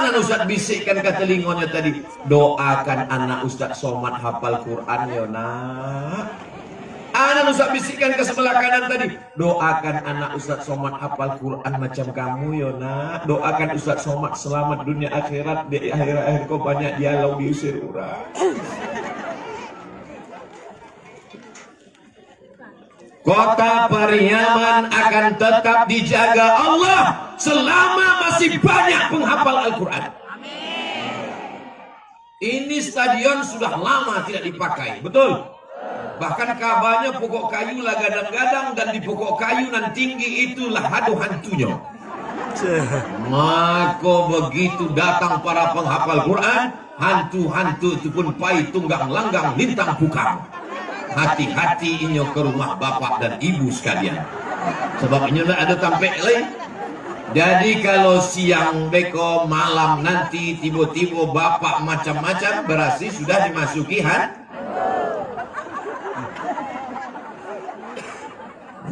Anak Ustaz bisikkan ke telingonya tadi, doakan anak Ustaz Somad hafal Quran ya nak. Anak Ustaz bisikkan ke sebelah kanan tadi, doakan anak Ustaz Somad hafal Quran macam kamu ya nak. Doakan Ustaz Somad selamat dunia akhirat, di akhir-akhir kau banyak dialog diusir orang. Kota Pariaman akan tetap dijaga Allah selama masih banyak penghafal Al-Quran. Ini stadion sudah lama tidak dipakai, betul? Bahkan kabahnya pokok kayu lah gadang-gadang, dan di pokok kayu nan tinggi itulah hadu hantunya. Maka begitu datang para penghafal Quran, hantu-hantu itu pun pai tunggang langgang lintang pukang. Hati-hati inyo ke rumah bapak dan ibu sekalian, sebab inyo ada tampek lain. Jadi kalau siang beko malam nanti tiba-tiba bapak macam-macam, berarti sudah dimasuki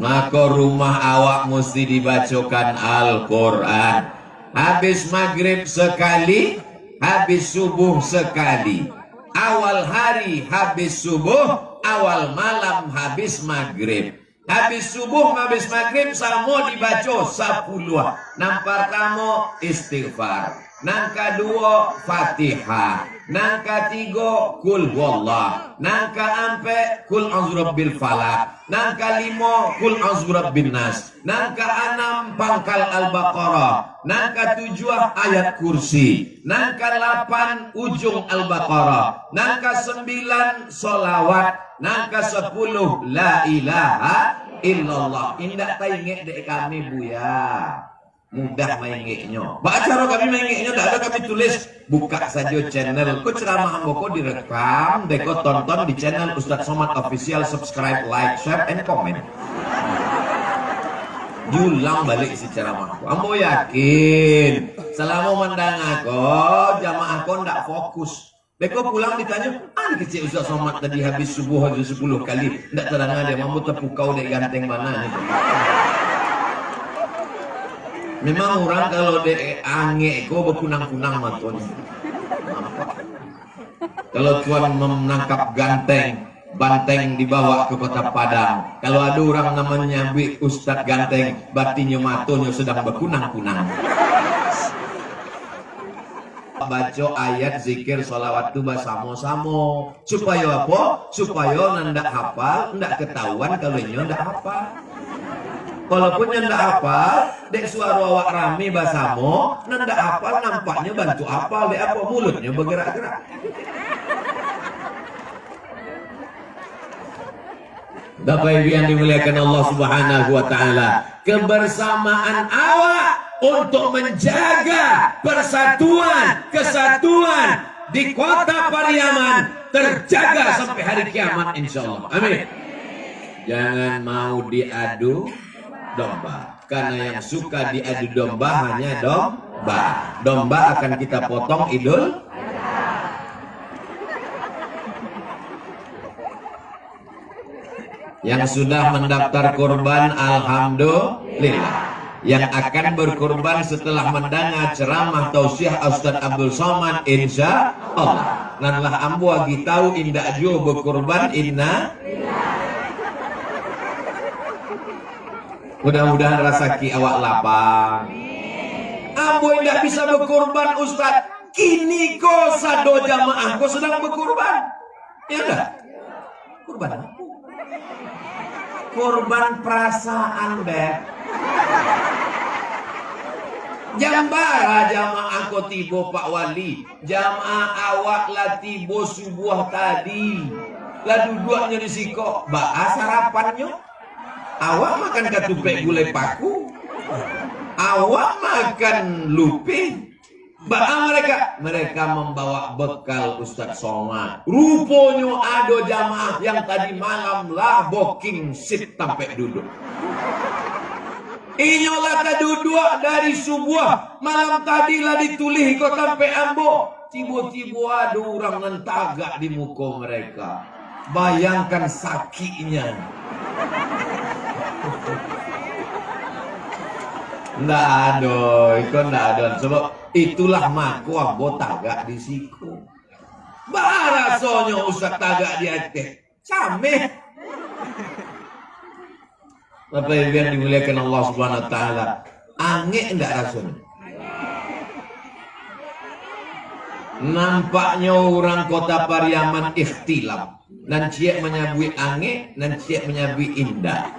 maka rumah awak mesti dibacakan Al-Quran. Habis maghrib sekali, habis subuh sekali. Awal hari habis subuh, awal malam habis maghrib. Habis subuh, habis maghrib sama dibaca 10. Nang pertama istighfar, nang kedua Fatihah, nang ketiga kul wallah, nang keempat kul a'udzu falaq, nang kelima kul a'udzu birabbin nas, nang keenam pangkal Al-Baqarah, nang ketujuh ayat kursi, nang ke-8 ujung Al-Baqarah, nang ke-9 solawat, nang ke-10 la ilaha illallah. Indak taingek dek kami buya, mudah maingeknya. Bacara kami maingeknya tidak ada, kami tulis. Buka saja channel ko ceramah amboko direkam, deko tonton di channel Ustaz Somad Official, subscribe, like, share, and comment. Diulang balik si ceramahku. Ambo yakin selama mandang aku jamaah aku ndak fokus. Beko pulang ditanya, kecil Ustaz Somad tadi habis subuh aja 10 kali, ndak terang ada mampu tepukau dek ganteng mana gitu. Memang orang kalau dek ange ko berkunang-kunang matun. Kalau tuan menangkap banteng dibawa ke kota Padang. Kalau ada orang namanya Ustadz Ganteng, batinnya matonyo sedang berkunang-kunang. Baca ayat zikir sholawat itu bersama-sama. Supaya apa? Supaya ndak hafal, ndak ketahuan kalau nyo ndak hafal. Walaupun ndak hafal, dek suara awak rame bersama, ndak hafal nampaknya bantu hafal, dek apa mulutnya bergerak-gerak. Bapak Ibu yang dimuliakan Allah Subhanahu wa taala, kebersamaan awak untuk menjaga persatuan, kesatuan di kota Pariaman terjaga sampai hari kiamat insyaallah. Amin. Jangan mau diadu domba, karena yang suka diadu domba hanya domba. Domba akan kita potong Idul. Yang sudah mendaftar kurban alhamdulillah. Yang akan berkurban setelah mendengar ceramah tausiah Ustaz Abdul Somad insya Allah. Nanlah ambu agi tahu indak jo berkurban inna. Mudah-mudahan rasaki awak lapang. Ambu indak bisa berkurban Ustaz. Kini ko sado jamaah ko sedang berkurban. Ya dah. Kurban apa? Kurban perasaan, Beb. Jambara jamaah ko tibo Pak Wali. Jamaah awak lah tibo subuh tadi. Lah duduknya di siko. Baas sarapannya. Awak makan ketupek gulai paku. Awak makan lumping. Ba'a mereka membawa bekal Ustaz Somad. Rupanya ada jamaah yang tadi malam lah booking seat sampai duduk. Inyolah duduk dari subuh malam tadi lah ditulih kok sampai ambo. Tiba-tiba ada orang mentagak di muka mereka. Bayangkan sakitnya. Ndak ada, iko ndak ada. Sebab itulah maku ambo tagak di siku. Barasonya usah tagak di akeh. Sameh. Bapak Ibu yang dimuliakan Allah Subhanahu wa taala. Angin ndak rasanya. Nampaknya orang kota Pariaman ikhtilaf. Nan ciek menyabui angin, nan ciek menyabui indah.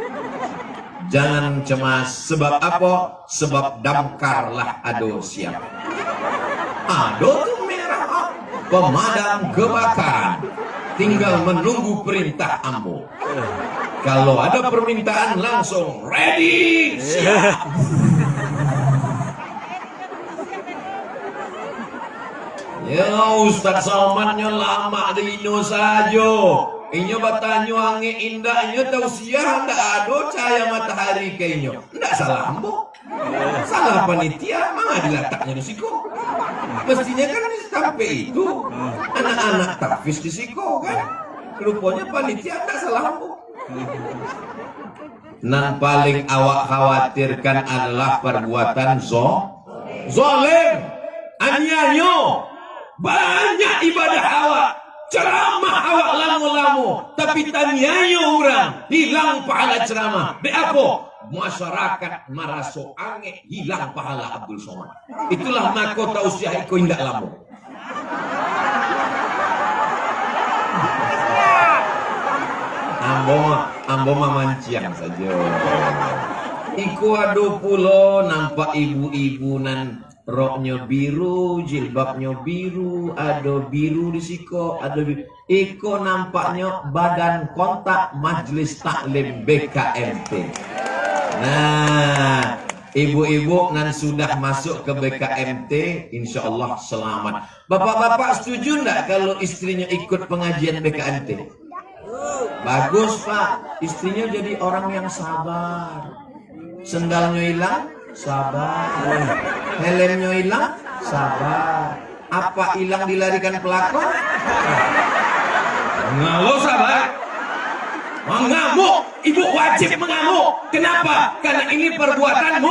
Jangan cemas. Sebab apa? Sebab damkarlah ado siap. Ado tuh merah. Pemadam kebakaran. Tinggal menunggu perintah ambo. Kalau ada permintaan langsung ready. Siap. Ya Ustaz Salmannya lama di Ino saja. Inyo batanyo angin indah, inyo tahu siang ndak ada cahaya matahari ke inyo. Ndak salah ambo. Salah panitia, mana diletaknya di siku. Mestinya kan sampai itu anak-anak tafis di siku kan. Rupanya panitia ndak salah ambo. Nan paling awak khawatirkan adalah perbuatan zolim, aniayo. Banyak ibadah awak, ceramah awak lamu-lamu, tapi taniayo orang hilang pahala ceramah. Be apa? Masyarakat maraso ange hilang pahala Abdul Somad. Itulah mahkota usia iko indak lamu. Ambo mamanciang saja. Iku ado pulo nampak ibu-ibu nan roknya biru, jilbabnya biru, ada biru di siko, ada biru. Iko nampaknya badan kontak Majelis Taklim BKMT. Nah, ibu-ibu nan sudah masuk ke BKMT, insya Allah selamat. Bapak-bapak setuju enggak kalau istrinya ikut pengajian BKMT? Bagus Pak, istrinya jadi orang yang sabar. Sendalnya hilang, sabar. Helmnya hilang, sabar. Apa hilang dilarikan pelakon? Mengamuk sabar. Mengamuk, ibu wajib mengamuk. Kenapa? Karena ini perbuatan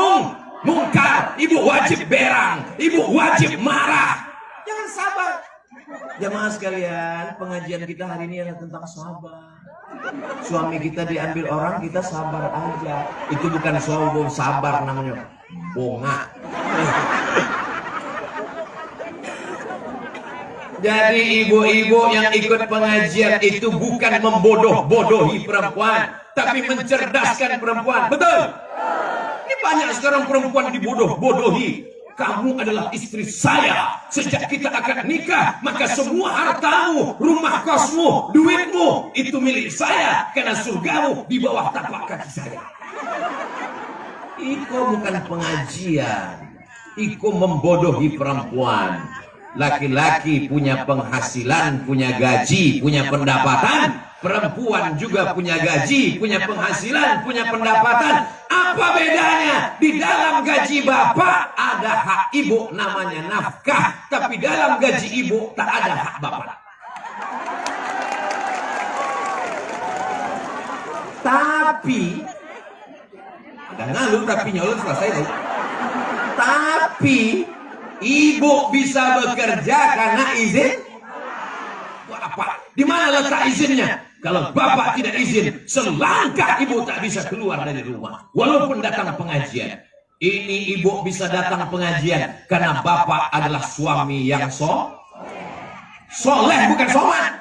mungkar. Ibu wajib berang, ibu wajib marah. Jangan sabar. Jamaah sekalian, pengajian kita hari ini adalah tentang sabar. Suami kita diambil orang, kita sabar aja. Itu bukan sombong, sabar namanya. Bongak. Jadi ibu-ibu yang ikut pengajian itu bukan membodoh-bodohi perempuan, tapi mencerdaskan perempuan. Betul? Ini banyak sekarang perempuan dibodoh-bodohi. Kamu adalah istri saya. Sejak kita akan nikah, maka semua hartamu, rumah kosmu, duitmu, itu milik saya. Karena surgamu di bawah tapak kaki saya. Iko bukan pengajian. Iko membodohi perempuan. Laki-laki punya penghasilan, punya gaji, punya pendapatan. Perempuan juga punya gaji, punya penghasilan, punya pendapatan. Apa bedanya? Di dalam gaji bapak ada hak ibu namanya nafkah, tapi dalam gaji ibu tak ada hak bapak. Tapi ada ngalu tapi nyolot selesai deh. Tapi ibu bisa bekerja karena izin. Apa? Di mana letak izinnya? Kalau bapak tidak izin, selangkah ibu tak bisa keluar dari rumah. Walaupun datang pengajian. Ini ibu bisa datang pengajian karena bapak adalah suami yang soleh, bukan somat.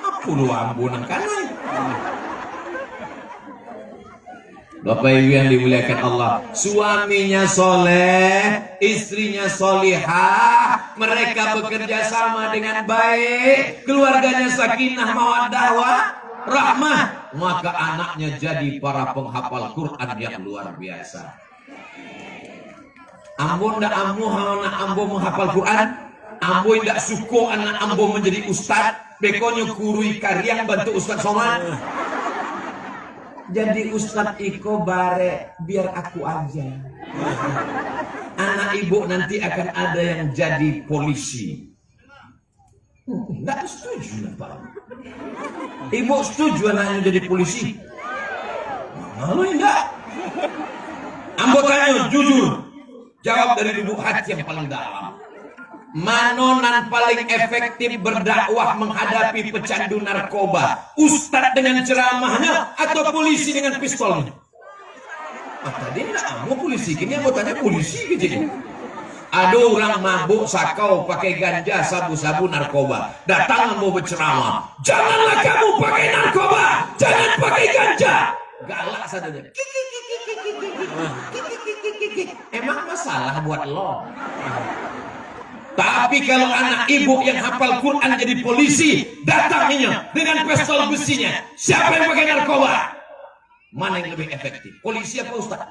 Apa lu ambunan kanan? Bapak Ibu yang dimuliakan Allah, suaminya soleh, istrinya solihah, mereka bekerja sama dengan baik, keluarganya sakinah mawaddah rahmah, maka anaknya jadi para penghafal Quran yang luar biasa. Ambo ndak ambo menghafal Quran, ambo ndak suko anak ambo menjadi ustad, bekonyo kurui karyang bantu Ustaz Somad. Jadi Ustadz Iko bare biar aku aja. Anak ibu nanti akan ada yang jadi polisi. Nggak setuju Pak. Ibu setuju anaknya jadi polisi? Malu enggak? Ambo tanya jujur, jawab dari lubuk hati yang paling dalam. Manonan paling efektif berdakwah menghadapi pecandu narkoba? Ustadz dengan ceramahnya atau polisi dengan pistolnya? Tadi enggak mau polisi, kini aku tanya polisi gitu. Ada orang mabuk sakau pakai ganja, sabu-sabu, narkoba. Datang mau berceramah, janganlah kamu pakai narkoba, jangan pakai ganja. Galak saja. Emang masalah buat lo? Tapi kalau anak ibu yang hafal Quran jadi polisi, datangnya dengan pistol besinya, siapa yang pakai narkoba? Mana yang lebih efektif? Polisi apa Ustaz?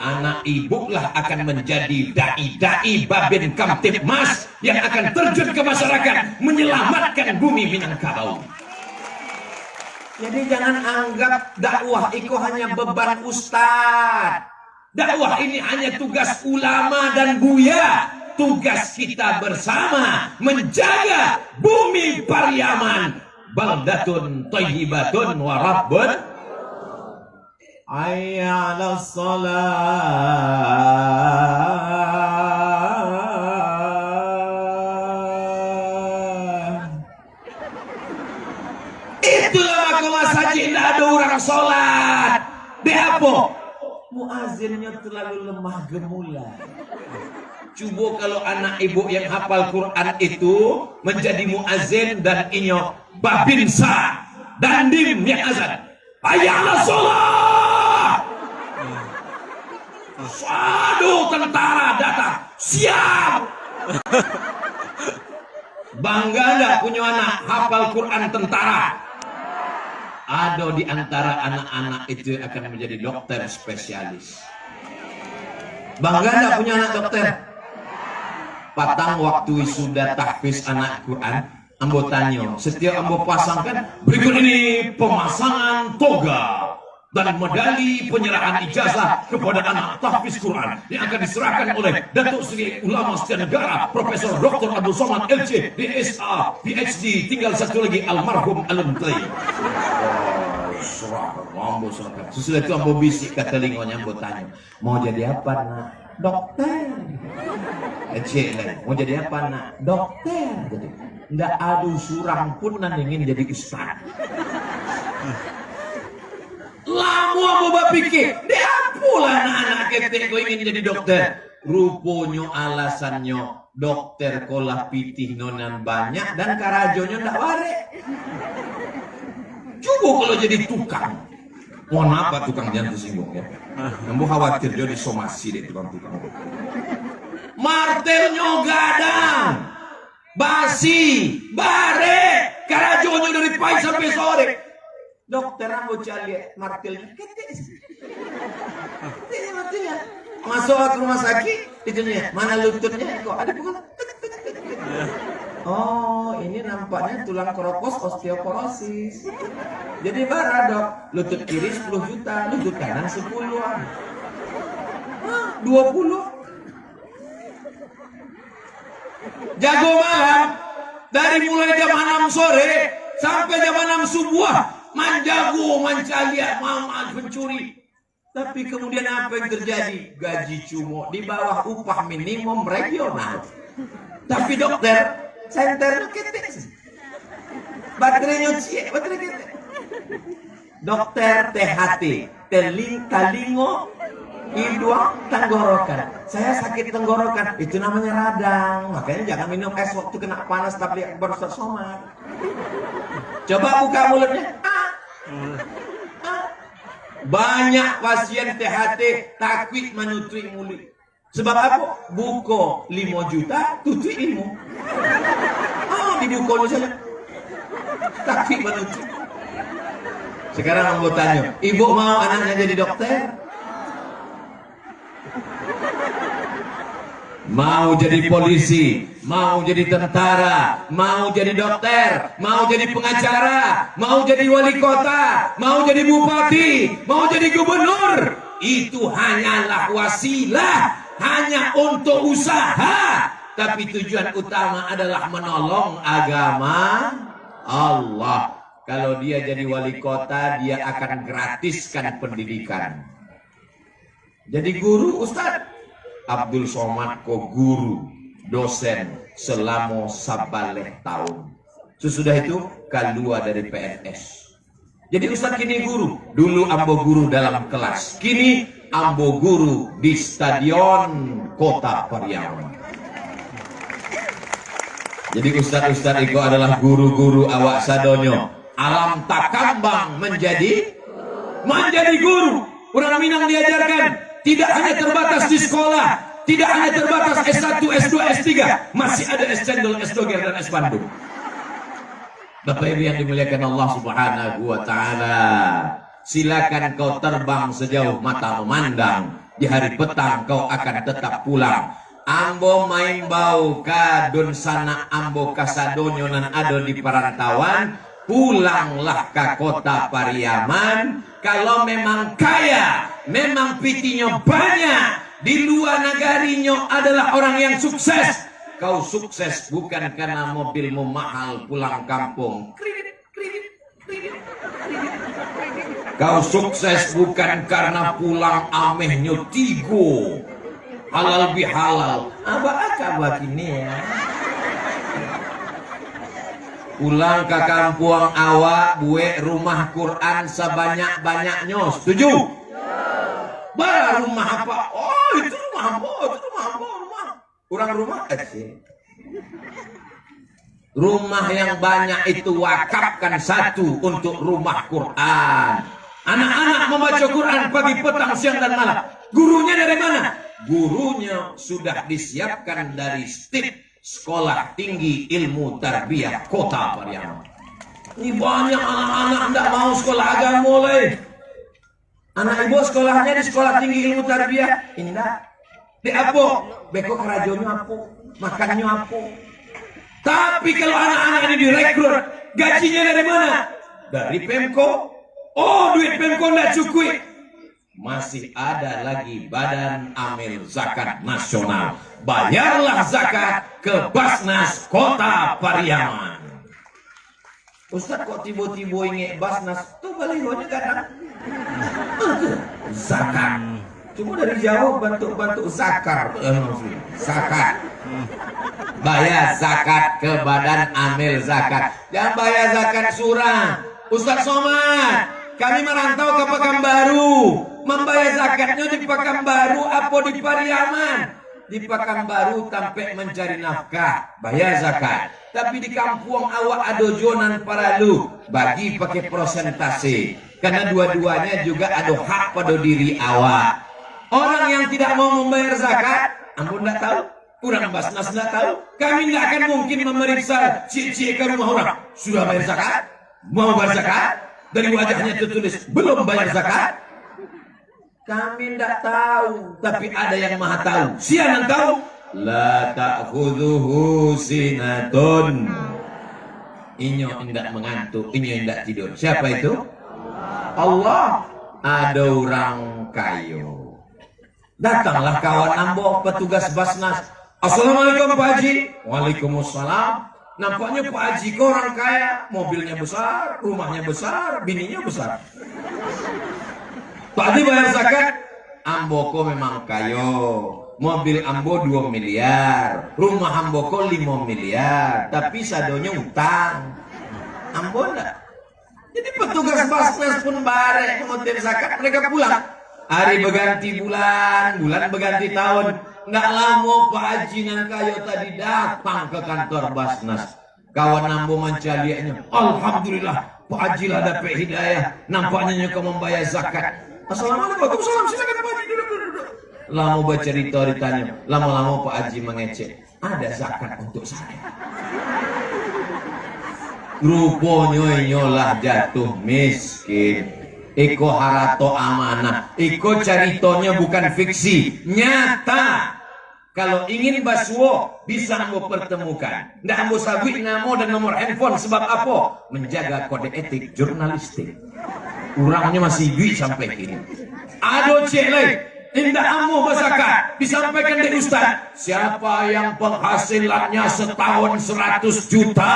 Anak ibu lah akan menjadi dai-dai Babin Kamtibmas yang akan terjun ke masyarakat menyelamatkan bumi Minangkabau. Jadi jangan anggap dakwah itu hanya beban Ustaz. Dakwah ini hanya tugas ulama dan buya. Tugas kita bersama menjaga bumi Pariaman, baldatun thayyibatun wa rabbun. Hayya 'alas shalah. Itulah maka masjid tidak ada orang sholat. Di apa? Muazzinnya terlalu lemah gemula. Coba kalau anak ibu yang hafal Quran itu menjadi muazzin dan inyo babinsa dan dim yang azan. Hayya 'alas shalah. Aduh, tentara datang. Siap. Bangga enggak punya anak hafal Quran tentara? Ada di antara anak-anak itu akan menjadi dokter spesialis. Bangga enggak punya anak dokter? Patang waktu sudah tahfiz anak Quran, ambo tanya, setiap ambo pasangkan, berikut ini pemasangan toga dan medali penyerahan ijazah kepada anak tahfiz Quran yang akan diserahkan oleh Datuk Seri Ulama Setia Negara Profesor Dr. Abdul Somad LC DSA PhD, tinggal satu lagi almarhum Alumni. Sesudah itu ambo bisik ke telinganya, ambo tanya, mau jadi apa nak? Dokter. Cik lah, mau jadi apa nak? Dokter. Jadi nggak ada surang pun nan ingin jadi ustaz. Lama mau berpikir, dia pula anak-anak ketek kau ingin jadi dokter. Rupanya alasannya dokter kolah pitih nonan banyak dan karajonya ndak ware. Coba kalau jadi tukang. Mohon apa tukang jangan tersinggung ya. Nampu khawatir jadi somasi deh tukang-tukang. Martelnya gadang, basi, bare, karajonya dari pagi sampai sore. Dokter ambo cari martelnya ketek. Ini martelnya. Masuk ke rumah sakit, itunya mana lututnya? Kok ada bukan? Oh, ini nampaknya tulang keropos osteoporosis. Jadi bara dok, lutut kiri 10 juta, lutut kanan 10-an. 20. Jago malam, dari mulai jam 6 sore sampai jam 6 subuh, manjago, mancalia, mama pencuri. Tapi kemudian apa yang terjadi? Gaji cuma di bawah upah minimum regional. Tapi dokter, senternya ketek. Baterainya cie, baterai ketek. Dokter THT, telingo, hidung, tenggorokan. Saya sakit tenggorokan, itu namanya radang. Makanya jangan minum es waktu kena panas tapi baru somar. Coba buka mulutnya. Banyak pasien THT takut menutui mulut. Sebab apa? Buko 5 juta, tutui ilmu. Dibuka saja. Takut menutui. Sekarang aku tanya, ibu mau anaknya jadi dokter? Mau jadi polisi, mau jadi tentara, mau jadi dokter, mau jadi pengacara, mau jadi wali kota, mau jadi bupati, mau jadi gubernur. Itu hanyalah wasilah, hanya untuk usaha. Tapi tujuan utama adalah menolong agama Allah. Kalau dia jadi wali kota, dia akan gratiskan pendidikan. Jadi guru Ustaz Abdul Somad ko guru dosen selama 11 tahun. Sesudah itu keluar dari PNS. Jadi Ustaz kini guru. Dulu ambo guru dalam kelas. Kini ambo guru di stadion Kota Pariaman. Jadi Ustaz-Ustaz itu adalah guru-guru awak sadonyo. Alam takambang menjadi guru. Orang Minang diajarkan tidak hanya terbatas di sekolah, tidak hanya terbatas S1, S2, S3, masih ada S cendol, S doger dan S bandung. Bapak Ibu yang dimuliakan Allah Subhanahu wa taala, silakan kau terbang sejauh mata memandang. Di hari petang kau akan tetap pulang. Ambo main bau kadun sana ambo kasadonyo nan ado di perantauan, pulanglah ke kota Pariaman. Kalau memang kaya, memang pitinya banyak, di luar negarinya adalah orang yang sukses. Kau sukses bukan karena mobilmu mahal pulang kampung. Kau sukses bukan karena pulang amehnya tigo. Halal bihalal. Apa ini ya? Pulang ke kampung awak, buat rumah Quran sebanyak-banyaknya. Setuju? Bara rumah apa? Oh, itu rumah apa? Itu rumah apa? Kurang rumah sih. Rumah yang banyak itu wakafkan satu untuk rumah Quran. Anak-anak membaca Quran pagi, petang, siang dan malam. Gurunya dari mana? Gurunya sudah disiapkan dari STIP, Sekolah Tinggi Ilmu Tarbiyah Kota Pariaman. Ini banyak anak-anak tidak mau sekolah agama mulai. Anak ibu sekolahnya di Sekolah Tinggi Ilmu Tarbiyah. Indah. Di apa? Beko kerajonnya apa? Makannya apa? Tapi kalau anak-anak ini direkrut, gajinya dari mana? Dari Pemko. Oh, duit Pemko tidak cukup. Masih ada lagi Badan Amil Zakat Nasional. Bayarlah zakat ke Basnas Kota Pariaman. Ustaz kok tiba-tiba ingat Basnas? Tuh balihonya kadang zakat. Cuma dari jauh bantu zakar. Zakat. Bayar zakat ke Badan Amil Zakat. Jangan bayar zakat surah. Ustaz Somad, kami merantau ke Pekanbaru. Membayar zakatnya di Pekanbaru apa di Pariaman? Di Pekanbaru sampai mencari nafkah, bayar zakat. Tapi di kampung awak ada jonan paralu, bagi pakai persentase. Karena dua-duanya juga ada hak pada diri awak. Orang yang tidak mau membayar zakat, ampun tidak tahu. Kurang Basnas tidak tahu. Kami tidak akan mungkin memeriksa cik-cik ke rumah orang. Sudah bayar zakat? Mau bayar zakat? Dari wajahnya tertulis belum bayar zakat. Kami tidak tahu, tapi ada yang maha tahu. Siapa yang tahu? La ta'khudhuhu sinatun. Inyo tidak mengantuk, inyo tidak tidur. Siapa itu? Allah. Ada orang kayo. Datanglah kawan ambo petugas Basnas. Assalamualaikum Pak Haji. Waalaikumsalam. Nampaknya Pak Haji kok orang kaya, mobilnya besar, rumahnya besar, bininya besar. Pak Haji bayar zakat, ambo ko memang kayo. Mobil ambo 2 miliar, rumah ambo ko 5 miliar, tapi sadonya utang. Ambo enggak. Jadi petugas Basnas pun barek mengutin zakat, mereka pulang. Hari berganti bulan, bulan berganti tahun. Nggak lama Pak Haji nan kayo tadi datang ke kantor Basnas. Kawan ambo mencaliaknya. Alhamdulillah, Pak Haji lah dapat hidayah. Nampaknya nyuka membayar zakat. Assalamualaikum, waalaikumsalam, silakan Pak Haji duduk. Lama bercerita ditanya. Lama-lama Pak Haji mengecek. Ada zakat untuk saya. Rupanya nyolah jatuh miskin. Iko harato amanah. Iko caritonya bukan fiksi, nyata. Kalau ingin baswo bisa ambo pertemukan. Nggak ambo sabit namo dan nomor handphone. Sebab apa? Menjaga kode etik jurnalistik. Kurangnya masih duit sampai kini. Ado cek lain. Indah ambo zakat disampaikan dari Ustaz. Siapa yang penghasilannya setahun 100 juta,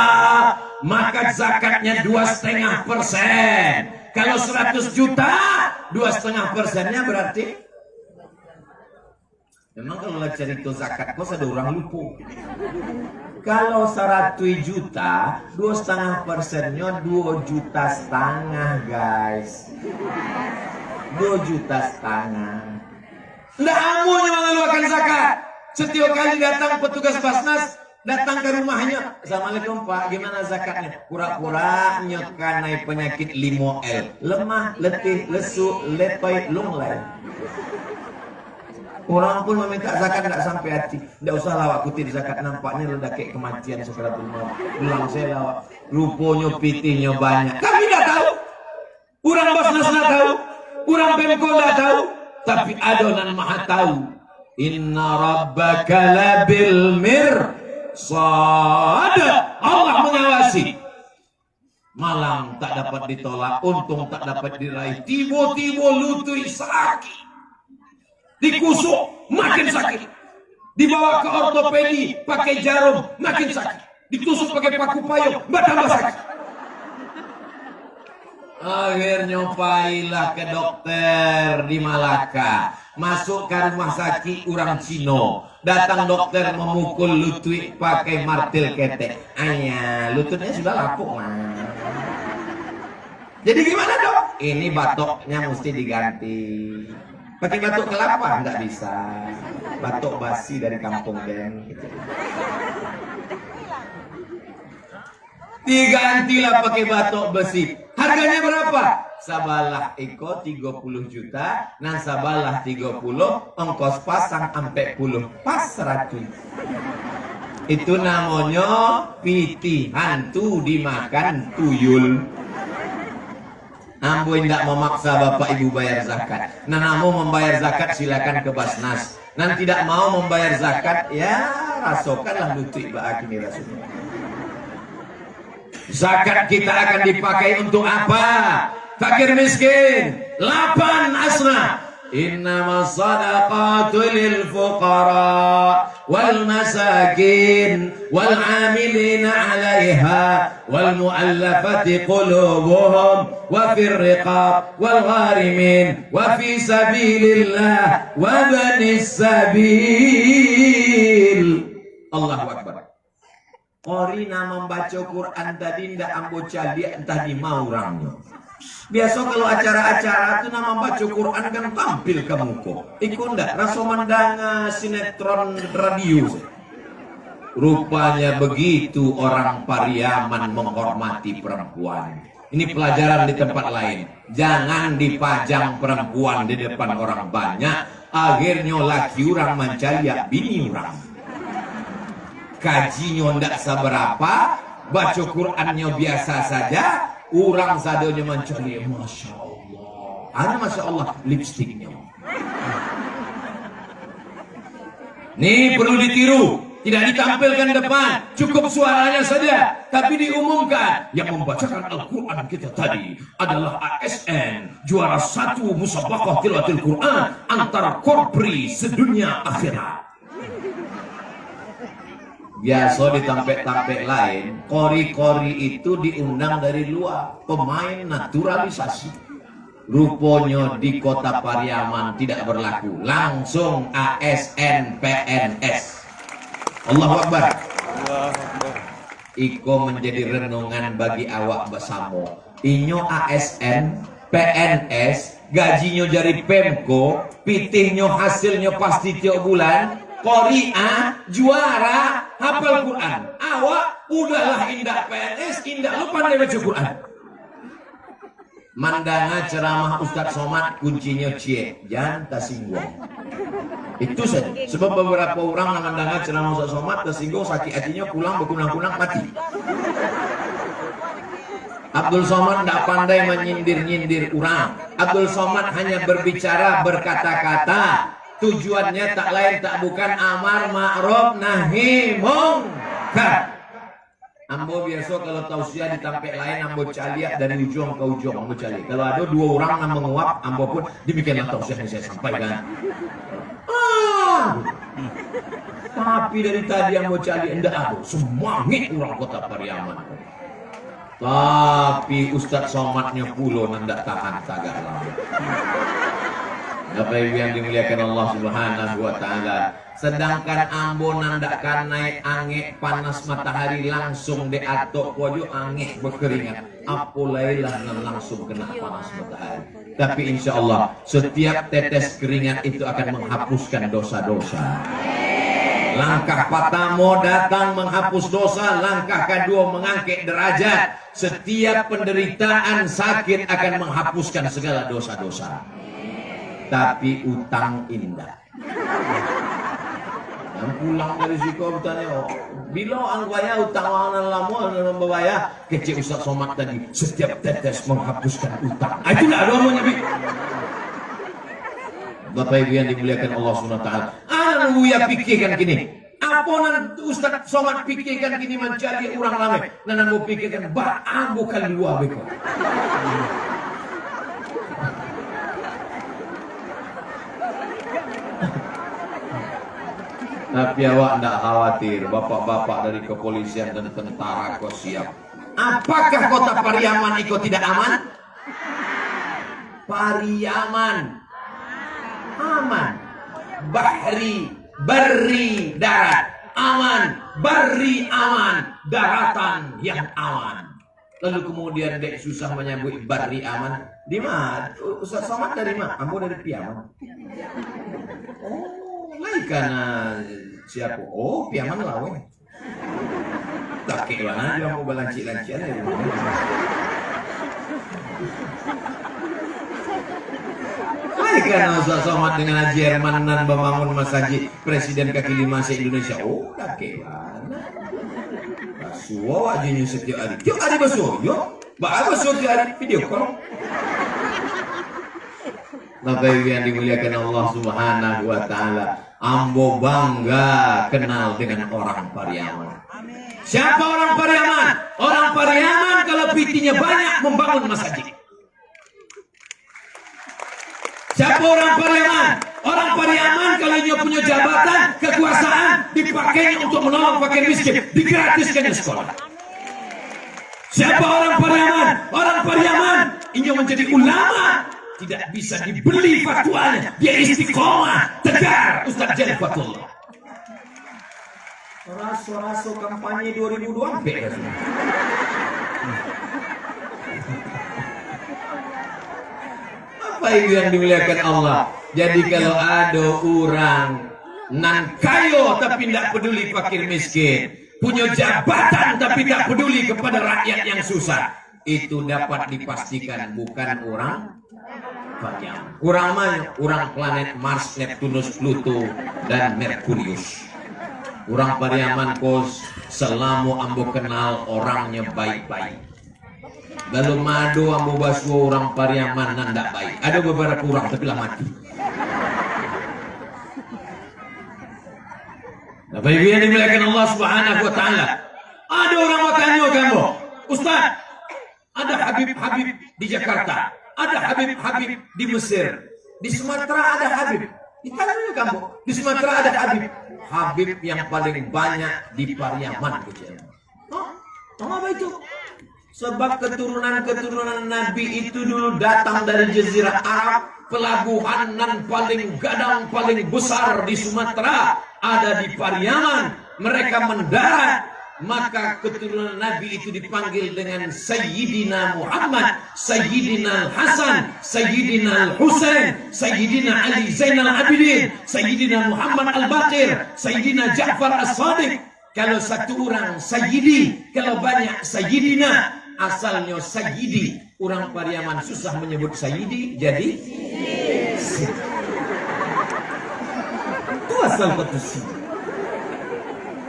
maka zakatnya 2,5%. Kalau 100 juta, 2,5%-nya berarti Memang kalau lah cerita zakat kos ada orang lupa. Kalau 100 juta, 2,5%-nya 2,5 juta guys. 2,5 juta. Nggak amunya mengeluarkan zakat. Setiap kali datang petugas Basnas, datang ke rumahnya. Assalamualaikum Pak, gimana zakatnya? Pura-pura nyekanai penyakit 5L. Lemah, letih, lesu, letoy, lunglai. Orang pun meminta zakat tidak sampai hati. Tidak usah lawak kutip zakat, nampaknya ledak kayak kematian sekaratul maut. Bilang saya lawak, rupanya pitihnya banyak. Kami tidak tahu. Orang Basnas tidak tahu. Orang Pemko tidak tahu. Tapi adonan maha tahu. Inna rabbaka labil mirsad. Allah mengawasi. Malam tak dapat ditolak, untung tak dapat diraih. Tiba-tiba lutui sakit. Dikusuk, makin sakit. Dibawa ke ortopedi, pakai jarum, makin sakit. Ditusuk pakai paku payung, tambah sakit. Akhirnya pailah ke dokter di Malaka. Masuk ke rumah sakit orang Cino. Datang dokter memukul lutut pakai martil ketek. Ayah, lututnya sudah lapuk mah. Jadi gimana dok? Ini batoknya mesti diganti. Pakai batok kelapa nggak bisa. Batok basi dari kampung Den. Gitu. Digantilah pakai batok besi. Harganya berapa? Sabalah iko 30 juta, nan sabalah 30, ongkos pasang sampai 10, pas 100. Itu namanya piti hantu dimakan tuyul. Ambo tidak memaksa bapak ibu bayar zakat. Nah, mau membayar zakat silakan ke Basnas. Nan tidak mau membayar zakat, ya rasokanlah lutut bak ini rasanya. Zakat kita akan dipakai untuk apa? Fakir miskin 8 asna. Innama sadaqatu lil fuqara wal masakin wal amilina 'alaiha wal mu'allafati qulubuhum wa fir riqab wal gharimin wa fi sabilillah wa banis sabil. Allahu akbar. Korina membaca Quran tadi ndak ambo cali entah di mau orangnya. Biasa kalau acara-acara itu nama baca Quran kan tampil ke muka. Iku ndak rasa mandanga sinetron radio. Rupanya begitu orang Pariaman menghormati perempuan. Ini pelajaran di tempat lain. Jangan dipajang perempuan di depan orang banyak. Akhirnya laki orang mencari bini orang. Kajinya ndak seberapa, baca Qurannya biasa saja. Orang sadonya mencari, Masya Allah. Ada Masya Allah lipstiknya. Nih perlu ditiru. Tidak ditampilkan depan. Cukup suaranya saja. Tapi diumumkan. Yang membacakan Al-Quran kita tadi adalah ASN. Juara 1 musabaqah tilawatil Quran. Antara korpri sedunia akhirat. Biasa di tampek-tampek lain, kori-kori itu diundang dari luar, pemain naturalisasi. Rupanya di kota Pariaman tidak berlaku, langsung ASN PNS. Allahu Akbar. Iko menjadi renungan bagi awak bersama. Inyo ASN PNS, gajinya dari Pemko, pitihnya hasilnya pasti tiap bulan. Qori'ah juara hafal Quran. Awak udahlah indah PNS, indah lu pandai baca Quran. Mandanga ceramah Ustadz Somad kuncinya cie, jangan tersinggung. Itu saja. Sebab beberapa orang mandanga ceramah Ustadz Somad tersinggung, sakit hatinya pulang berkunang-kunang mati. Abdul Somad tidak pandai menyindir-nyindir orang. Abdul Somad hanya berbicara berkata-kata. Tujuannya tak lain tak bukan amar ma'ruf nahi mungkar. Ambo biasa kalau tausiah di tampek lain ambo caliak dari ujung ke ujung ambo caliak. Kalau ada 2 orang yang menguap ambo pun demikianlah tausiah yang saya sampaikan. Tapi dari tadi ambo caliak enggak ada semangit orang kota Pariaman. Tapi Ustadz Somadnya pulau nandak tahan tagak lama. Bapak Ibu yang dimuliakan Allah Subhanahu wa taala. Sedangkan ambo nandakan naik angin panas matahari langsung diatok koyo angin berkeringat. Apulailah nan langsung kena panas matahari. Tapi insya Allah setiap tetes keringat itu akan menghapuskan dosa-dosa. Langkah pertama datang menghapus dosa, langkah kedua mengangkat derajat. Setiap penderitaan sakit akan menghapuskan segala dosa-dosa. Tapi utang indah. Yang pulang dari situ bertanya, bila anggaya utang orang lama membawaya kecil Ustaz Somad tadi, setiap tetes menghapuskan utang. Itulah doanya bi. Bapak Ibu yang dimuliakan Allah Subhanahu wa taala. Anu ya pikirkan gini. Apa nan Ustaz Somad pikirkan gini mencari orang ramai. Nan mau pikirkan bah bukan luar beko. Tapi awak tidak khawatir, bapak-bapak dari kepolisian dan tentara kau siap. Apakah kota Pariaman itu tidak aman? Pariaman aman, bari, darat aman, bari aman, daratan yang aman. Lalu kemudian dek susah menyebut bari aman. Di mana? Ustaz Somad dari mana? Ambo dari Piaman. Lain karena siapa? Oh, Piaman lawe. Tak kira dia mau balanci-lancian ya. Lain karena Ustaz Somad dengan Jerman nan membangun masjid Presiden kaki lima se-Indonesia. Oh, tak kira. Basuh aja setiap hari. Tiap hari basuh, yo. Basuh tiap hari video call. Bapak Ibu yang dimuliakan Allah Subhanahu wa taala, ambo bangga kenal dengan orang Pariaman. Siapa orang Pariaman? Orang Pariaman kalau pitinya banyak membangun masjid. Siapa orang Pariaman? Orang Pariaman kalau dia punya jabatan, kekuasaan dipakainya untuk menolong fakir miskin, digratiskan sekolah. Siapa orang Pariaman? Orang Pariaman ini menjadi ulama. Tidak bisa dibeli fatwanya. Dia istiqomah, tegar Ustaz Jalil Fatullah. Raso-raso kampanye 2024. Apa itu yang dimuliakan Allah? Jadi kalau ada orang nan kayo tapi tidak peduli fakir miskin, punya jabatan tapi tidak peduli kepada rakyat yang susah, itu dapat dipastikan bukan orang Pariaman. Orang mana? Orang planet Mars, Neptunus, Pluto, dan Merkurius. Orang Pariaman kos selama ambo kenal orangnya baik-baik. Lalu madu ambo basuh orang Pariaman nanda baik. Ada beberapa orang tapi lah mati. Bapak Ibu yang dimuliakan Allah Subhanahu wa taala. Ada orang makannya kamu. Ustaz, ada Habib-Habib di Jakarta. Ada Habib-Habib di Mesir. Di Sumatera ada Habib. Di mana kamu? Di Sumatera ada Habib. Habib yang paling banyak di Pariaman. Apa itu? Sebab keturunan-keturunan Nabi itu dulu datang dari Jazirah Arab. Pelabuhan nan paling gadang, paling besar di Sumatera ada di Pariaman. Mereka mendarat. Maka keturunan Nabi itu dipanggil dengan Sayyidina Muhammad, Sayyidina Hasan, Sayyidina Husain, Sayyidina Ali Zainal Abidin, Sayyidina Muhammad Al-Baqir, Sayyidina Ja'far As-Sadiq. Kalau satu orang Sayyidi, kalau banyak Sayyidina, asalnya Sayyidi. Orang Pariaman susah menyebut Sayyidi, jadi itu asal kata Sayyidi.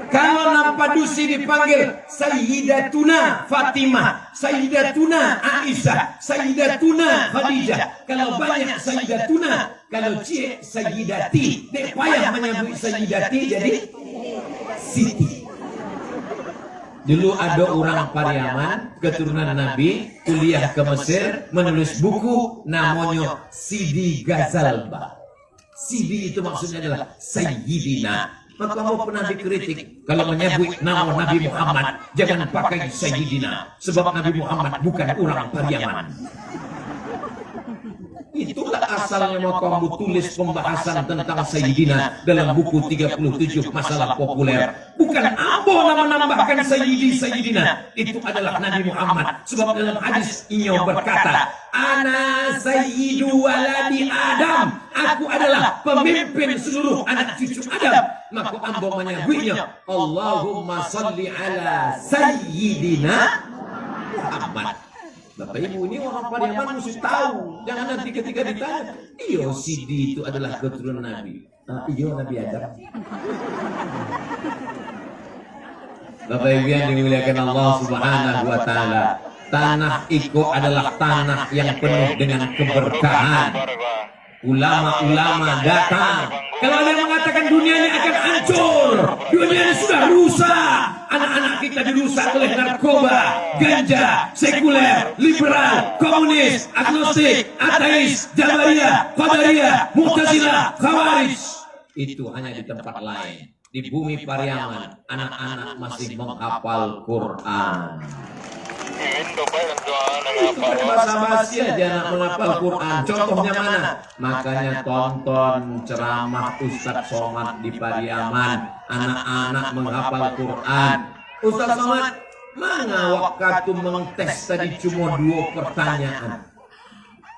Kalau Nampadusi dipanggil Sayyidatuna Fatimah, Sayyidatuna Aisyah, Sayyidatuna Khadijah. Kalau banyak Sayyidatuna, kalau cie Sayyidati, dek payah menyebut Sayyidati jadi Siti. Dulu ada orang Pariaman, keturunan Nabi, kuliah ke Mesir, menulis buku namanya Sidi Ghazalba. Sidi itu maksudnya adalah Sayyidina. Maka kamu pernah dikritik kalau menyebut nama Nabi Muhammad, jangan pakai Sayyidina, sebab Nabi Muhammad bukan orang Pariaman. Itulah asalnya mau kamu tulis pembahasan tentang Sayyidina dalam buku 37 masalah populer. Bukan ambo nama-nambahkan Sayyidina. Itu adalah Nabi Muhammad. Sebab dalam hadis Inyo berkata, Ana Sayyidu waladi Adam. Aku adalah pemimpin seluruh anak cucu Adam. Maka ambo menyebutnya, Allahumma salli ala Sayyidina Muhammad. Bapak Ibu, ini orang Pariaman mesti tahu. Jangan nanti ketika ditanya, iyo Sidi itu adalah keturunan Nabi. Iyo Nabi Adam. Bapak Ibu yang dimuliakan Allah Subhanahu wa Ta'ala, tanah Iko adalah tanah yang penuh dengan keberkahan. Ulama-ulama datang. Kalau ada yang mengatakan dunia ini akan hancur, dunia ini sudah rusak, anak-anak kita dirusak oleh narkoba, ganja, sekuler, liberal, komunis, agnostik, ateis, jabariyah, qadariyah, mu'tazilah, khawarij. Itu hanya di tempat lain. Di bumi Pariaman, anak-anak masih menghafal Quran. Basa-basi aja anak menghafal Quran. Contohnya mana? Makanya tonton ceramah Ustadz Somad di Pariaman. Anak-anak menghafal Quran. Ustadz Somad, mana waktu mengtes tadi cuma 2 pertanyaan.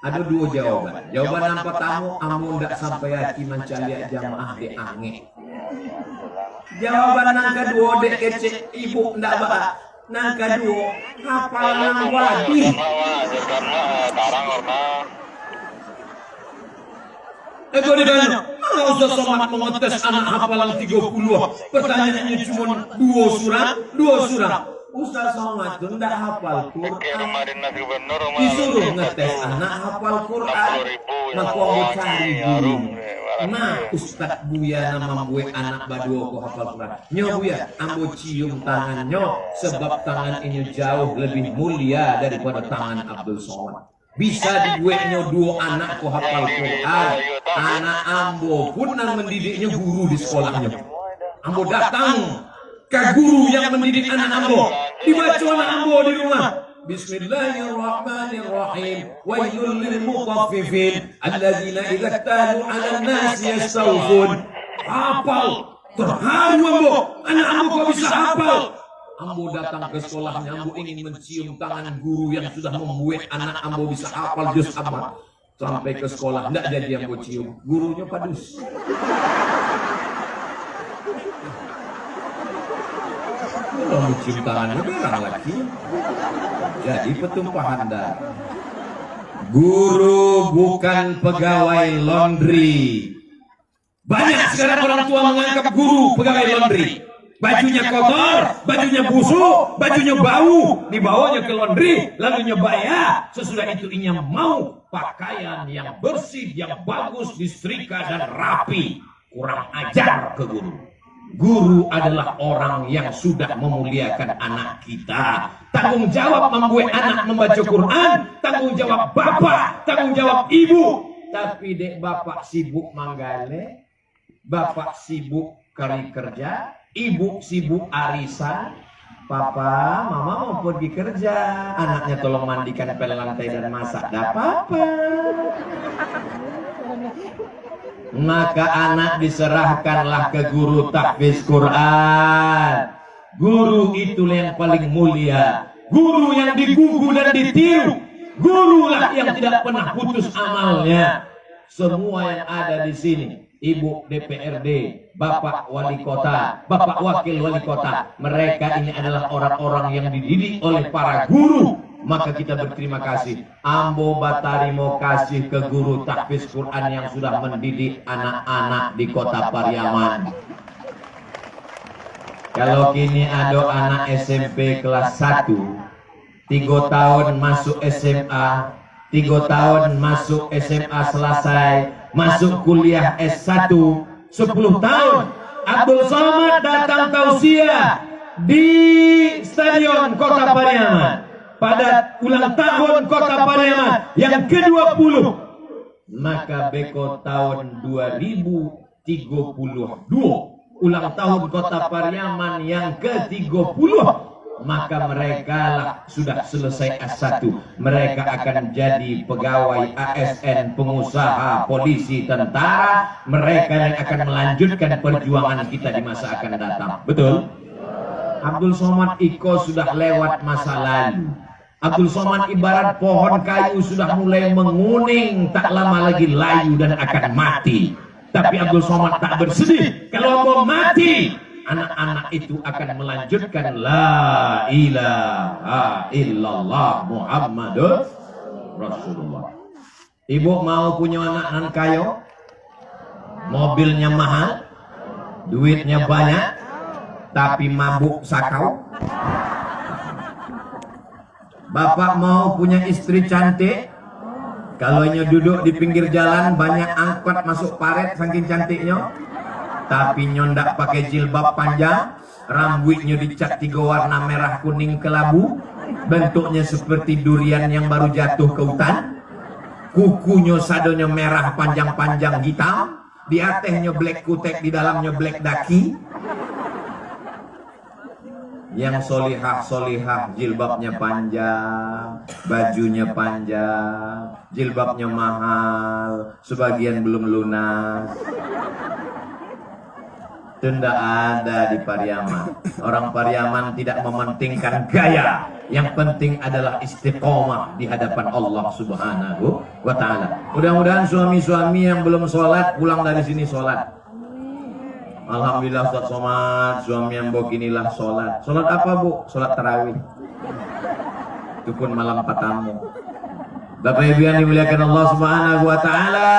Ada 2 jawaban. Jawaban yang pertama, amu ndak sampai hati mencari jamaah di angin. Jawaban yang kedua, dek kece, ibu ndak baik. Nang kedua, hafalan wadi. Ego di dalam, mana Ustaz Somad mengetes anak hafalan 30. Pertanyaannya cuma 2 surat. Ustaz Somad itu tidak hafal Quran. Disuruh ngetes anak hafal Quran. Maka mau cari guru. Nah, Ustaz Buya nama gue anak badua ko hafal Quran. Nyo Buya, ambo cium tangannya sebab tangan ini jauh lebih mulia daripada tangan Abdul Somad. Bisa dibuatnya 2 anak ko hafal Quran. Anak ambo pun nang mendidiknya guru di sekolahnya. Ambo datang ke guru yang mendidik anak ambo. Dibaca anak ambo di rumah. Bismillahirrahmanirrahim. Wailul lil mutaffifin alladzina idza talu 'alan nasi yastawfun. Hafal. Terharu ambo. Anak ambo kok bisa hafal? Ambo datang ke sekolahnya, ambo ingin mencium tangan guru yang sudah membuat anak ambo bisa hafal juz amma. Sampai ke sekolah, tidak jadi ambo cium. Gurunya padus. Kalau mencium tangannya berang lagi. Jadi petumpahan darah. Guru bukan pegawai laundry. Banyak sekarang orang tua menganggap guru pegawai laundry. Bajunya kotor, bajunya busuk, bajunya bau, dibawanya ke laundry, lalu nyoba ya. Sesudah itu inya mau pakaian yang bersih, yang bagus, disetrika dan rapi. Kurang ajar ke guru. Guru adalah orang yang sudah memuliakan anak kita. Tanggung jawab membuat anak membaca Quran, tanggung jawab bapak, tanggung jawab ibu. Tapi dek bapak sibuk manggale, bapak sibuk cari kerja, ibu sibuk arisan. Papa, mama mau pergi kerja, anaknya tolong mandikan pel lantai dan masak. Gak apa-apa. Maka anak diserahkanlah ke guru tahfiz Quran. Guru itulah yang paling mulia. Guru yang digugu dan ditiru. Gurulah yang tidak pernah putus amalnya. Semua yang ada di sini, Ibu DPRD, Bapak Wali Kota, Bapak Wakil Wali Kota, mereka ini adalah orang-orang yang dididik oleh para guru. Maka kita berterima kasih. Ambo Batari mau kasih ke guru tahfiz Quran yang sudah mendidik anak-anak di kota Pariaman. Kalau kini ada anak SMP kelas 1, 3 tahun masuk SMA, 3 tahun masuk SMA selesai, masuk kuliah S1, 10 tahun. Abdul Somad datang tausiah di Stadion Kota Pariaman pada ulang tahun Kota Pariaman yang ke-20. Maka beko tahun 2032, ulang tahun Kota Pariaman yang ke-30. maka mereka lah sudah selesai S1. Mereka akan jadi pegawai ASN, pengusaha, polisi, tentara. Mereka yang akan melanjutkan perjuangan kita di masa akan datang. Betul? Abdul Somad Iko sudah lewat masa lalu. Abdul Somad ibarat pohon kayu sudah mulai menguning, tak lama lagi layu dan akan mati. Tapi Abdul Somad tak bersedih kalau mau mati. Anak-anak itu akan melanjutkan la ilaha illallah Muhammadur Rasulullah. Ibu mau punya anak kaya, mobilnya mahal, duitnya banyak, tapi mabuk sakau? Bapak mau punya istri cantik, kalau duduk di pinggir jalan banyak angkot masuk paret saking cantiknya, tapi nyondak pakai jilbab panjang, rambutnya dicat 3 warna merah kuning kelabu, bentuknya seperti durian yang baru jatuh ke hutan, kukunya sadonya merah panjang-panjang hitam, di atasnya black kutek, di dalamnya black daki. Yang solihah jilbabnya panjang, bajunya panjang, jilbabnya mahal, sebagian belum lunas. Tidak ada di Pariaman. Orang Pariaman tidak mementingkan gaya. Yang penting adalah istiqomah di hadapan Allah Subhanahu wa Ta'ala. Mudah-mudahan suami-suami yang belum sholat pulang dari sini sholat. Alhamdulillah Ustaz Somad, suami yang beginilah sholat. Sholat apa Bu? Sholat tarawih. Itu pun malam patamu. Bapak Ibu yang dimuliakan Allah Subhanahu wa Ta'ala,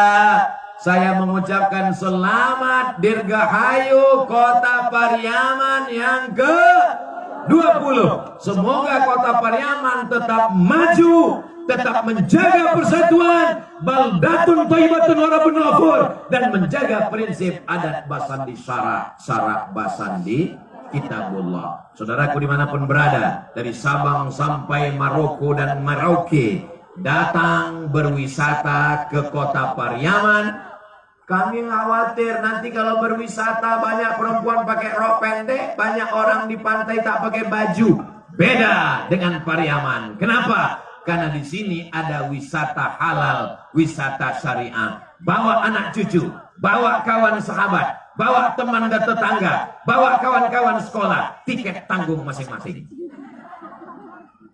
saya mengucapkan selamat dirgahayu Kota Pariaman yang ke-20. Semoga Kota Pariaman tetap maju, tetap menjaga persatuan, baldatun thayyibatun wa rabbun ghafur, dan menjaga prinsip adat basandi syarak basandi kitabullah. Saudaraku dimanapun berada, dari Sabang sampai Maroko dan Merauke, datang berwisata ke Kota Pariaman. Kami khawatir nanti kalau berwisata banyak perempuan pakai rok pendek, banyak orang di pantai tak pakai baju. Beda dengan Pariaman. Kenapa? Karena di sini ada wisata halal, wisata syariah. Bawa anak cucu, bawa kawan sahabat, bawa teman dan tetangga, bawa kawan-kawan sekolah, tiket tanggung masing-masing.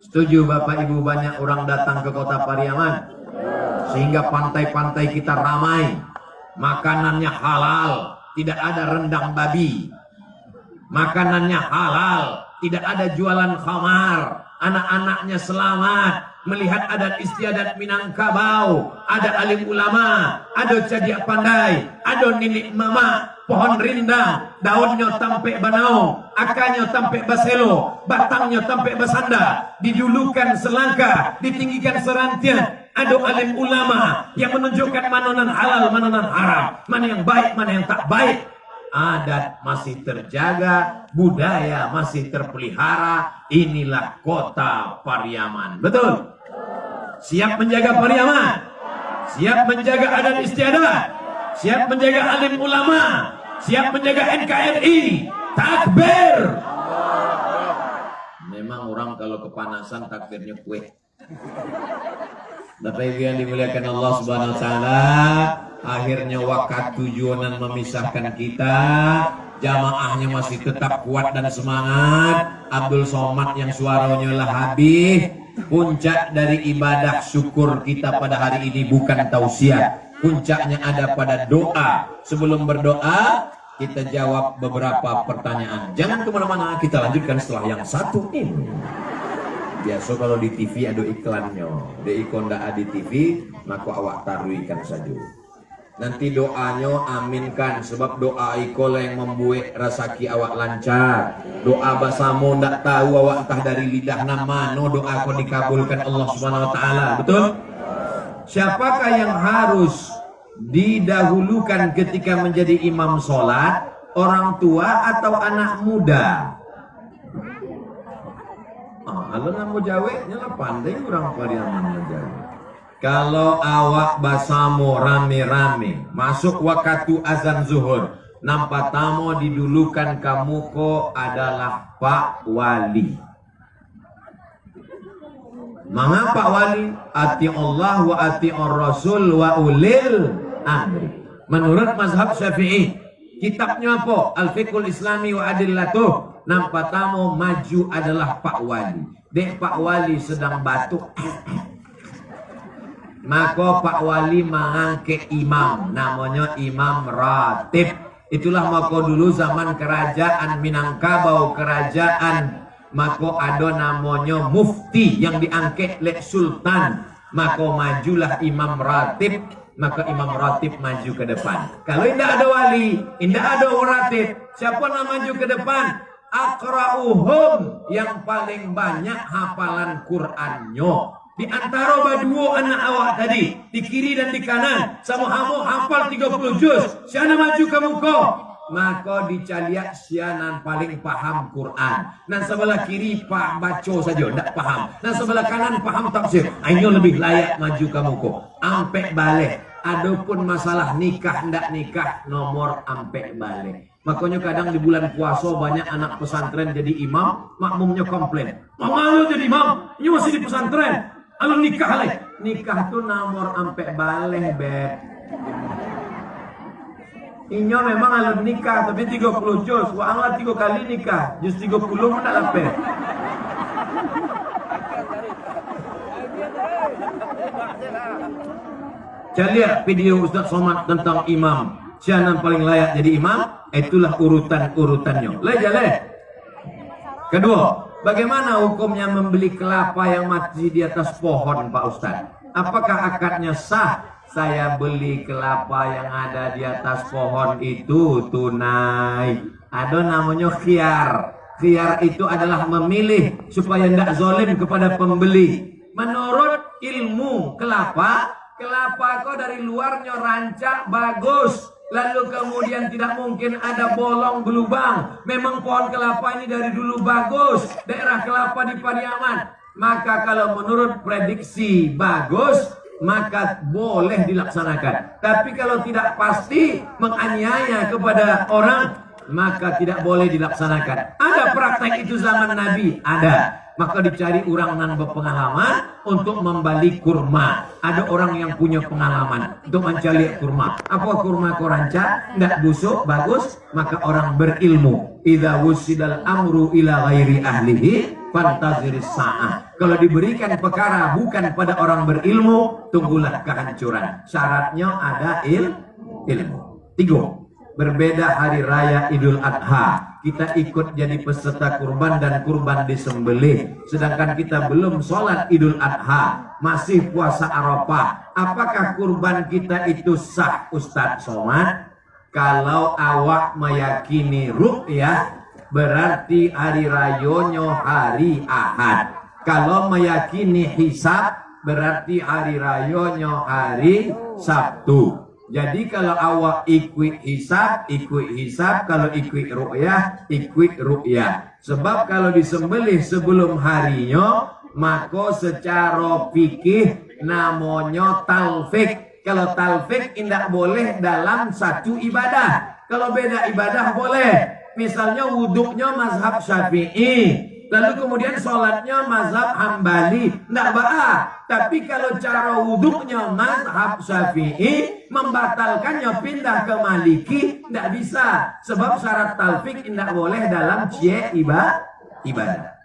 Setuju Bapak Ibu, banyak orang datang ke Kota Pariaman sehingga pantai-pantai kita ramai. Makanannya halal, tidak ada rendang babi. Makanannya halal, tidak ada jualan khamar. Anak-anaknya selamat melihat adat istiadat Minangkabau. Ada alim ulama, ada cadia pandai, ada ninik mama, pohon rindang, daunnya tampe banau, akarnya tampe baselo, batangnya tampe basanda, didulukan selangkah, ditinggikan serantian. Ada alim ulama yang menunjukkan manonan halal, manonan haram, mana yang baik, mana yang tak baik. Adat masih terjaga, budaya masih terpelihara. Inilah Kota Pariaman. Betul? Siap menjaga Pariaman, siap menjaga adat istiadat, siap menjaga alim ulama, siap menjaga NKRI. Takbir. Memang orang kalau kepanasan takbirnya kue. Bapak Ibu yang dimuliakan Allah Subhanahu wa Ta'ala, akhirnya wakat tujuan memisahkan kita. Jamaahnya masih tetap kuat dan semangat. Abdul Somad yang suaranya lah habis. Puncak dari ibadah syukur kita pada hari ini bukan tausiah. Puncaknya ada pada doa. Sebelum berdoa, kita jawab beberapa pertanyaan. Jangan kemana-mana, kita lanjutkan setelah yang satu ini. Biasa kalau di TV ada iklannya, di ikonda di TV, maka awak taruhkan saja. Nanti doanya aminkan, sebab doa ikola yang membuat rasaki awak lancar. Doa basamu ndak tahu awak entah dari lidah nama, no doa kau dikabulkan Allah Subhanahu wa Ta'ala. Betul? Siapakah yang harus didahulukan ketika menjadi imam sholat? Orang tua atau anak muda? Kalau nak mau jawabnya lah pandai orang Pariaman menjawab. Kalau awak basamu rame-rame masuk waktu azan zuhur, nampak tamu didulukan kamu ko adalah Pak Wali. Mengapa wali? Ati Allah wa ati Rasul wa ulil amri. Menurut mazhab Syafi'i, kitabnya apa? Al-Fiqhul Islami wa Adillatuh. Nampak tamu maju adalah Pak Wali. Dek Pak Wali sedang batuk. Maka Pak Wali mengangkat imam, namanya Imam Ratib. Itulah maka dulu zaman kerajaan Minangkabau, kerajaan maka ada namanya mufti yang diangkat oleh sultan. Maka majulah Imam Ratib, maka Imam Ratib maju ke depan. Kalau tidak ada wali, tidak ada ratib, siapa yang maju ke depan? Aqra'uhum, yang paling banyak hafalan Qur'annya. Di antara berdua anak awak tadi, di kiri dan di kanan, sama kamu hafal 30 juz. Siapa maju ke muka? Maka dicaliak sianan paling paham Quran. Dan sebelah kiri pak baca saja, tak paham. Dan sebelah kanan paham tafsir. Ini lebih layak maju ke muka. Ampek balik. Adapun masalah nikah ndak nikah, nomor ampek balik. Makanya kadang di bulan puasa banyak anak pesantren jadi imam, makmumnya komplain. Mau jadi imam, ini masih di pesantren. Kalau nikah leh, nikah tuh nomor ampek balik beb. Inyo memang alun nikah, tapi 30 juz. Wah, angkat 3 kali nikah. Juz 30 pun tak dapat. Saya lihat video Ustaz Somad tentang imam. Siapa yang paling layak jadi imam? Itulah urutan-urutannya. Leh. Kedua, bagaimana hukumnya membeli kelapa yang mati di atas pohon, Pak Ustaz? Apakah akadnya sah? Saya beli kelapa yang ada di atas pohon itu tunai. Ada namanya khiyar. Khiyar itu adalah memilih supaya tidak zalim kepada pembeli. Menurut ilmu kelapa kok dari luarnya rancak bagus. Lalu kemudian tidak mungkin ada bolong gelubang. Memang pohon kelapa ini dari dulu bagus. Daerah kelapa di Pariaman. Maka kalau menurut prediksi bagus, maka boleh dilaksanakan. Tapi kalau tidak pasti menganiaya kepada orang, maka tidak boleh dilaksanakan. Ada praktek itu zaman Nabi? Ada. Maka dicari orang yang berpengalaman untuk membalik kurma. Ada orang yang punya pengalaman untuk mencari kurma. Apa kurma koranca? Tidak busuk, bagus. Maka orang berilmu. Idza wusidal amru ila ghairi ahlihi fantaziris sa'ah. Kalau diberikan perkara bukan pada orang berilmu, tunggulah kehancuran. Syaratnya ada ilmu. 3. Berbeda hari raya Idul Adha. Kita ikut jadi peserta kurban dan kurban disembelih. Sedangkan kita belum sholat Idul Adha. Masih puasa Arafah. Apakah kurban kita itu sah, Ustaz Somad? Kalau awak meyakini ru'yah, berarti hari rayonya hari Ahad. Kalau meyakini hisab, berarti hari rayonya hari Sabtu. Jadi kalau awak ikut hisab. Kalau ikut ru'yah, ikut ru'yah. Sebab kalau disembelih sebelum harinya, maka secara fikih namanya talfik. Kalau talfik tidak boleh dalam satu ibadah. Kalau beda ibadah boleh. Misalnya wuduknya mazhab Syafi'i, lalu kemudian sholatnya mazhab Hambali, tidak ba'a. Tapi kalau cara wuduknya mazhab Syafi'i, membatalkannya pindah ke Maliki, tidak bisa. Sebab syarat talfik tidak boleh dalam ibadah.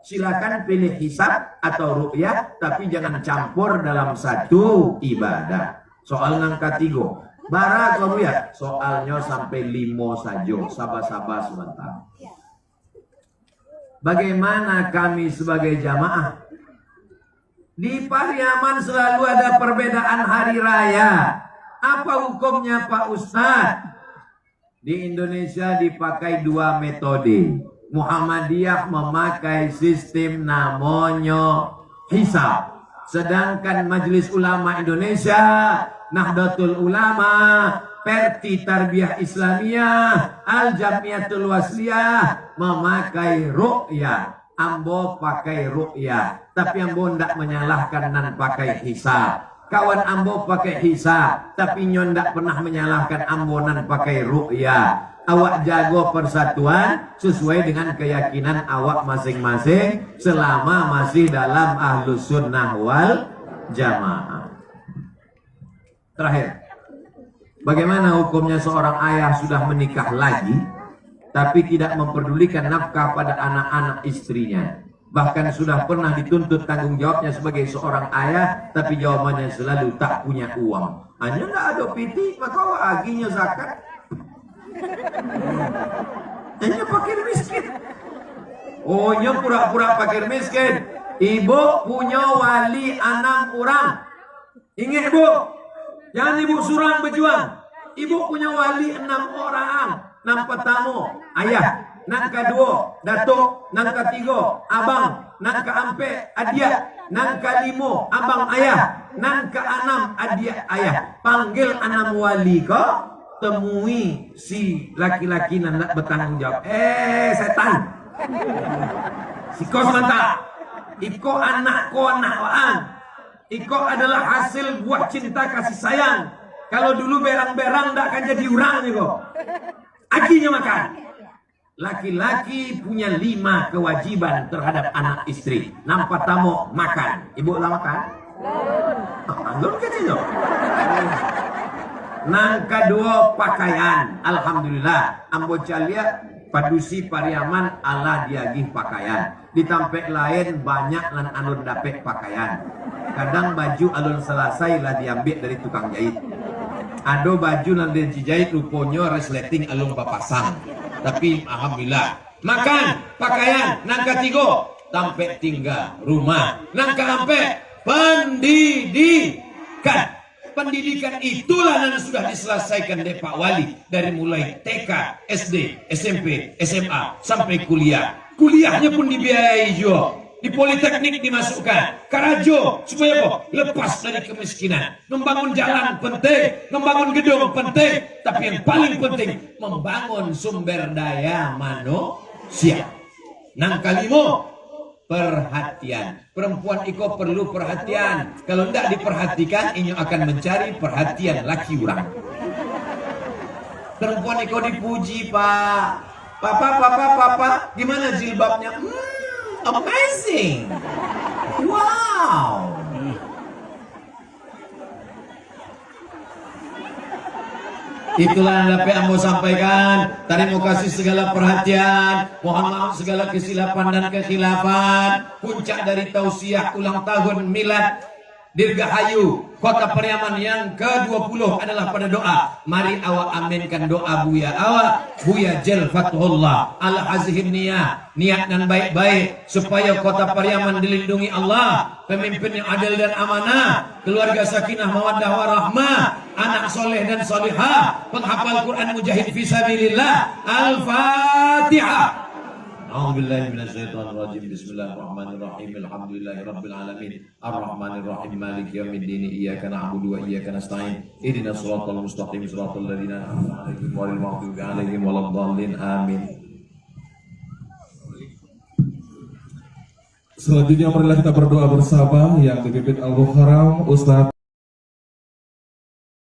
Silakan pilih hisab atau ru'yah, tapi jangan campur dalam satu ibadah. Soal angka 3. Bara kamu ya, soalnya sampai 5 saja. Sabar-sabar sebentar. Bagaimana kami sebagai jamaah? Di Pariaman selalu ada perbedaan hari raya. Apa hukumnya Pak Ustadz? Di Indonesia dipakai 2 metode. Muhammadiyah memakai sistem namanya hisab. Sedangkan Majelis Ulama Indonesia, Nahdlatul Ulama, Perti Tarbiyah Islamiyah, Al-Jamiatul Wasliyah memakai ru'yah. Ambo pakai ru'yah, tapi ambo ndak menyalahkan dan pakai hisab. Kawan ambo pakai hisab, tapi nyon ndak pernah menyalahkan ambo dan pakai ru'yah. awak jago persatuan sesuai dengan keyakinan awak masing-masing selama masih dalam ahlus sunnah wal jamaah. Terakhir, bagaimana hukumnya seorang ayah sudah menikah lagi tapi tidak memperdulikan nafkah pada anak-anak istrinya, bahkan sudah pernah dituntut tanggung jawabnya sebagai seorang ayah, tapi jawabannya selalu tak punya uang. Hanya nggak ada piti, maka aginya zakat. Hanya fakir miskin. Oh, nya pura-pura fakir miskin. Ibu punya wali 6 orang. Ingat bu, jangan ibu surang berjuang. Ibu punya wali 6 orang. Nang pertama ayah, nang kedua datuk, nang ketiga abang, nang keempat adik, nang kelima abang ayah, nang keenam adik ayah. Panggil 6 wali kau, temui si laki-laki yang nak bertanggung jawab. Setan, si kau mantap, iko anak orang, iko adalah hasil buah cinta kasih sayang. Kalau dulu berang-berang tak akan jadi orang nih kok. Akhirnya makan. Laki-laki punya 5 kewajiban terhadap anak istri. Yang pertama makan. Ibu lah makan? Belum kecil. Yang kedua pakaian. Alhamdulillah. Ambo calia padusi pariaman ala diagih pakaian. Di tampek lain banyak lan alun dapek pakaian. Kadang baju alun selesai lah diambil dari tukang jahit. Ada baju yang dijahit rupanya resleting alung papasang. Tapi alhamdulillah. Makan, pakaian, nang ketiga sampai tinggal rumah. Nang keempat pendidikan. Pendidikan itulah yang sudah diselesaikan oleh Pak Wali dari mulai TK, SD, SMP, SMA sampai kuliah. Kuliahnya pun dibiayai juga. Di politeknik dimasukkan, Karajo supaya apa? Lepas dari kemiskinan. Membangun jalan penting, membangun gedung penting, tapi yang paling penting membangun sumber daya manusia. Nang kalimo perhatian. Perempuan iko perlu perhatian. Kalau tidak diperhatikan, inyo akan mencari perhatian laki orang. Perempuan iko dipuji, Pak. Papa, gimana jilbabnya? Amazing. Wow. Itulah yang dapat Ambo sampaikan. Terima kasih segala perhatian. Mohon maaf segala kesilapan dan kekhilafan. Puncak dari tausiah ulang tahun milad Dirgahayu Kota Pariaman yang ke-20 adalah pada doa. Mari awak aminkan doa Buya awak, Buya Jel Fathullah ala hazihin niat dan baik-baik supaya Kota Pariaman dilindungi Allah, pemimpin yang adil dan amanah, keluarga sakinah mawaddah warahmah, anak soleh dan solihah, penghafal Quran mujahid fisabilillah. Al-Fatihah. A'udzubillahi minasyaitonir rajim. Bismillahirrahmanirrahim. Alhamdulillahirabbil alamin. Arrahmanirrahim. Maliki yaumiddin. Iyyaka na'budu wa iyyaka nasta'in. Ihdinas shiratal mustaqim. Shiratal ladzina an'amta 'alaihim ghairil maghdubi 'alaihim waladdallin. Amin. Selanjutnya marilah kita berdoa bersama yang dipimpin Al-Muharram Ustaz